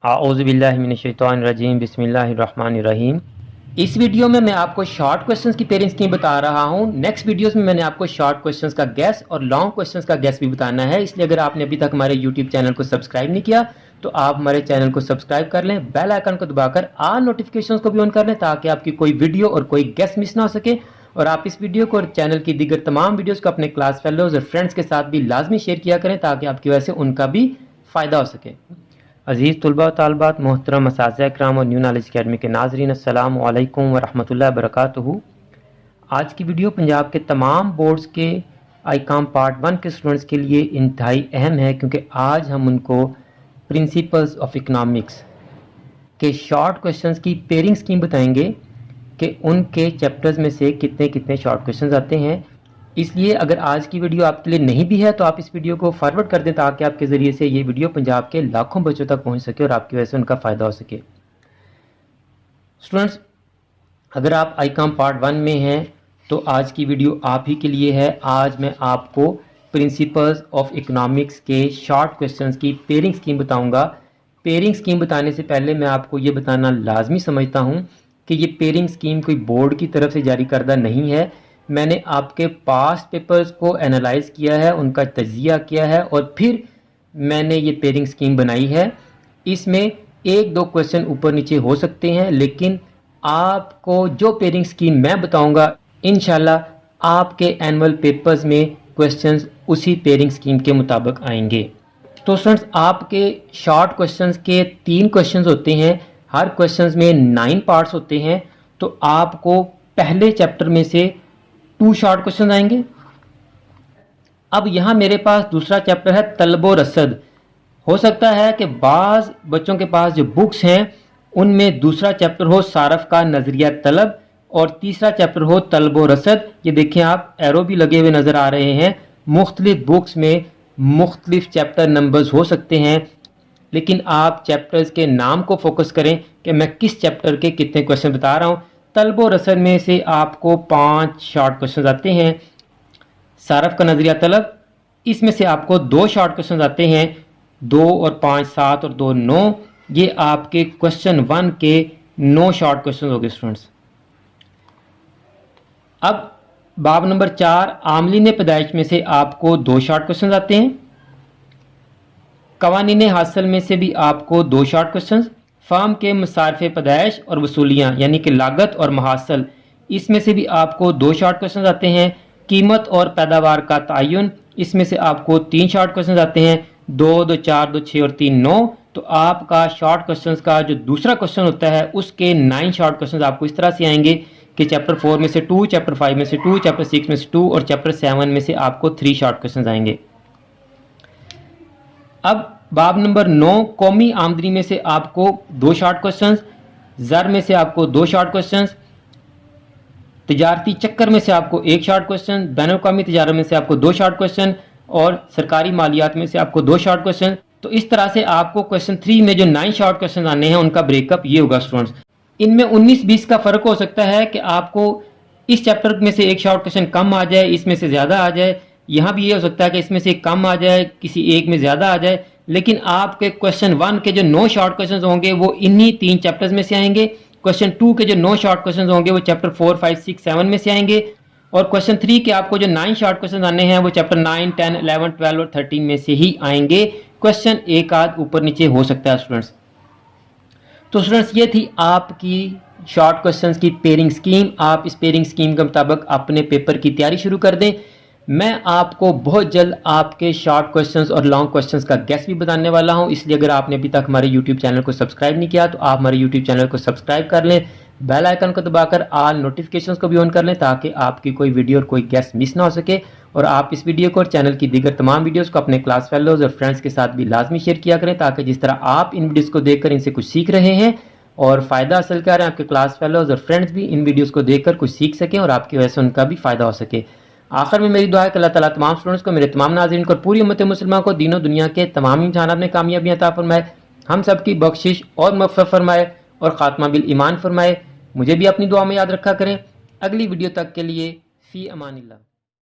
आऊज़ु बिल्लाहि मिनश्शैतानिर्रजीम बिस्मिल्लाहिर्रहमानिर्रहीम। इस वीडियो में मैं आपको शॉर्ट क्वेश्चंस की पेयरिंग स्कीम बता रहा हूं। नेक्स्ट वीडियोस में मैंने आपको शॉर्ट क्वेश्चंस का गैस और लॉन्ग क्वेश्चंस का गैस भी बताना है। इसलिए अगर आपने अभी तक हमारे यूट्यूब चैनल को सब्सक्राइब नहीं किया तो आप हमारे चैनल को सब्सक्राइब कर लें, बेल आइकन को दबाकर ऑल नोटिफिकेशंस को भी ऑन कर लें ताकि आपकी कोई वीडियो और कोई गैस मिस ना हो सके। और आप इस वीडियो को और चैनल की दीगर तमाम वीडियोज़ को अपने क्लास फेलोज और फ्रेंड्स के साथ भी लाजमी शेयर किया करें ताकि आपकी वजह से उनका भी फ़ायदा हो सके। अज़ीज़ तलबा व तालिबात, मोहतरम असातिज़ा इकराम और न्यू नॉलेज अकेडमी के नाज़रीन, अस्सलामु अलैकुम व रहमतुल्लाहि व बरकातुहू। आज की वीडियो पंजाब के तमाम बोर्ड्स के आईकॉम पार्ट 1 के स्टूडेंट्स के लिए इंतहाई अहम है, क्योंकि आज हम उनको प्रिंसिपल्स ऑफ इकनॉमिक्स के शॉर्ट क्वेश्चंस की पेयरिंग स्कीम बताएंगे कि उनके चैप्टर्स में से कितने कितने शॉर्ट क्वेश्चंस आते हैं। इसलिए अगर आज की वीडियो आपके लिए नहीं भी है तो आप इस वीडियो को फॉरवर्ड कर दें ताकि आपके ज़रिए से ये वीडियो पंजाब के लाखों बच्चों तक पहुंच सके और आपकी वजह से उनका फ़ायदा हो सके। स्टूडेंट्स, अगर आप आईकॉम पार्ट 1 में हैं तो आज की वीडियो आप ही के लिए है। आज मैं आपको प्रिंसिपल्स ऑफ इकनॉमिक्स के शॉर्ट क्वेश्चंस की पेयरिंग स्कीम बताऊँगा। पेयरिंग स्कीम बताने से पहले मैं आपको ये बताना लाजमी समझता हूँ कि ये पेयरिंग स्कीम कोई बोर्ड की तरफ से जारी करदा नहीं है। मैंने आपके पास्ट पेपर्स को एनालाइज किया है, उनका तजिया किया है और फिर मैंने ये पेयरिंग स्कीम बनाई है। इसमें एक दो क्वेश्चन ऊपर नीचे हो सकते हैं, लेकिन आपको जो पेयरिंग स्कीम मैं बताऊंगा इंशाल्लाह आपके एनुअल पेपर्स में क्वेश्चंस उसी पेयरिंग स्कीम के मुताबिक आएंगे। तो स्टूडेंट्स, आपके शॉर्ट क्वेश्चंस के 3 क्वेश्चंस होते हैं, हर क्वेश्चंस में 9 पार्ट्स होते हैं। तो आपको पहले चैप्टर में से 2 शॉर्ट क्वेश्चन आएंगे। अब यहाँ मेरे पास दूसरा चैप्टर है तलबो रसद। हो सकता है कि बाज़ बच्चों के पास जो बुक्स हैं उनमें दूसरा चैप्टर हो सारफ का नज़रिया तलब और तीसरा चैप्टर हो तलबो रसद। ये देखें, आप एरो भी लगे हुए नज़र आ रहे हैं। मुख्तलिफ बुक्स में मुख्तलिफ चैप्टर नंबर्स हो सकते हैं, लेकिन आप चैप्टर्स के नाम को फोकस करें कि मैं किस चैप्टर के कितने क्वेश्चन बता रहा हूँ। तलबो रसद में से आपको 5 शॉर्ट क्वेश्चन आते हैं। सारफ का नज़रिया तलब, इसमें से आपको 2 शॉर्ट क्वेश्चन आते हैं। 2 और 5 7 और 2 9। ये आपके क्वेश्चन 1 के 9 शॉर्ट क्वेश्चन हो गए स्टूडेंट्स। अब बाब नंबर 4 आमलीन पैदाइश में से आपको 2 शॉर्ट क्वेश्चन आते हैं। कवानीन हासिल में से भी आपको 2 शॉर्ट क्वेश्चन। फार्म के मसारफ़े पैदाइश और वसूलियाँ यानी कि लागत और महासल, इसमें से भी आपको 2 शॉर्ट क्वेश्चन आते हैं। कीमत और पैदावार का तयन, इसमें से आपको 3 शॉर्ट क्वेश्चन आते हैं। 2 2 4 2 6 और 3 9। तो आपका शॉर्ट क्वेश्चन का जो दूसरा क्वेश्चन होता है उसके 9 शॉर्ट क्वेश्चन आपको इस तरह से आएंगे कि चैप्टर 4 में से 2, चैप्टर 5 में से 2, चैप्टर 6 में से 2 और चैप्टर 7 में से आपको 3 शॉर्ट क्वेश्चन आएंगे। अब बाब नंबर 9 कौमी आमदनी में से आपको 2 शॉर्ट क्वेश्चन, ज़र में से आपको 2 शॉर्ट क्वेश्चन, तिजारती चक्कर में से आपको 1 शॉर्ट क्वेश्चन, बैनुल-अक़वामी तिजारत में से आपको 2 शॉर्ट क्वेश्चन और सरकारी मालियात में से आपको 2 शॉर्ट क्वेश्चन। तो इस तरह से आपको क्वेश्चन 3 में जो 9 शॉर्ट क्वेश्चन आने हैं उनका ब्रेकअप ये होगा स्टूडेंट्स। इनमें 19-20 का फ़र्क हो सकता है कि आपको इस चैप्टर में से 1 शॉर्ट क्वेश्चन कम आ जाए, इसमें से ज़्यादा आ जाए। यहाँ भी ये हो सकता है कि इसमें से कम आ जाए, किसी एक में ज़्यादा आ जाए। लेकिन आपके क्वेश्चन 1 के जो 9 शॉर्ट क्वेश्चन होंगे वो इन्हीं 3 चैप्टर्स में से आएंगे। क्वेश्चन 2 के जो 9 शॉर्ट क्वेश्चन होंगे वो चैप्टर 4 5 6 7 में से आएंगे। और क्वेश्चन 3 के आपको जो 9 शॉर्ट क्वेश्चन आने हैं वो चैप्टर 9 10 11 12 और 13 में से ही आएंगे। क्वेश्चन एक आध ऊपर नीचे हो सकता है स्टूडेंट्स। तो स्टूडेंट्स, ये थी आपकी शॉर्ट क्वेश्चंस की पेयरिंग स्कीम। आप इस पेयरिंग स्कीम के मुताबिक अपने पेपर की तैयारी शुरू कर दें। मैं आपको बहुत जल्द आपके शॉर्ट क्वेश्चंस और लॉन्ग क्वेश्चंस का गैस भी बताने वाला हूं। इसलिए अगर आपने अभी तक हमारे यूट्यूब चैनल को सब्सक्राइब नहीं किया तो आप हमारे यूट्यूब चैनल को सब्सक्राइब कर लें, बेल आइकन को दबाकर ऑल नोटिफिकेशंस को भी ऑन कर लें ताकि आपकी कोई वीडियो और कोई गैस मिस ना हो सके। और आप इस वीडियो को और चैनल की दीगर तमाम वीडियोज़ को अपने क्लास फेलोज और फ्रेंड्स के साथ भी लाजमी शेयर किया करें ताकि जिस तरह आप इन वीडियोज़ को देखकर इनसे कुछ सीख रहे हैं और फ़ायदा हासिल कर रहे हैं, आपके क्लास फेलोज और फ्रेंड्स भी इन वीडियोज़ को देखकर कुछ सीख सकें और आपकी वजह से उनका भी फ़ायदा हो सके। आखिर में मेरी दुआ है कि अल्लाह ताला तमाम स्टूडेंट्स को, मेरे तमाम नाज़रीन को और पूरी उम्मत मुसलमान को दीनों दुनिया के तमाम इम्तिहानात में कामयाबी अता फरमाए, हम सब की बख्शिश और मग़फ़िरत फरमाए और ख़ात्मा बिल ईमान फरमाए। मुझे भी अपनी दुआ में याद रखा करें। अगली वीडियो तक के लिए फ़ी अमानिल्लाह।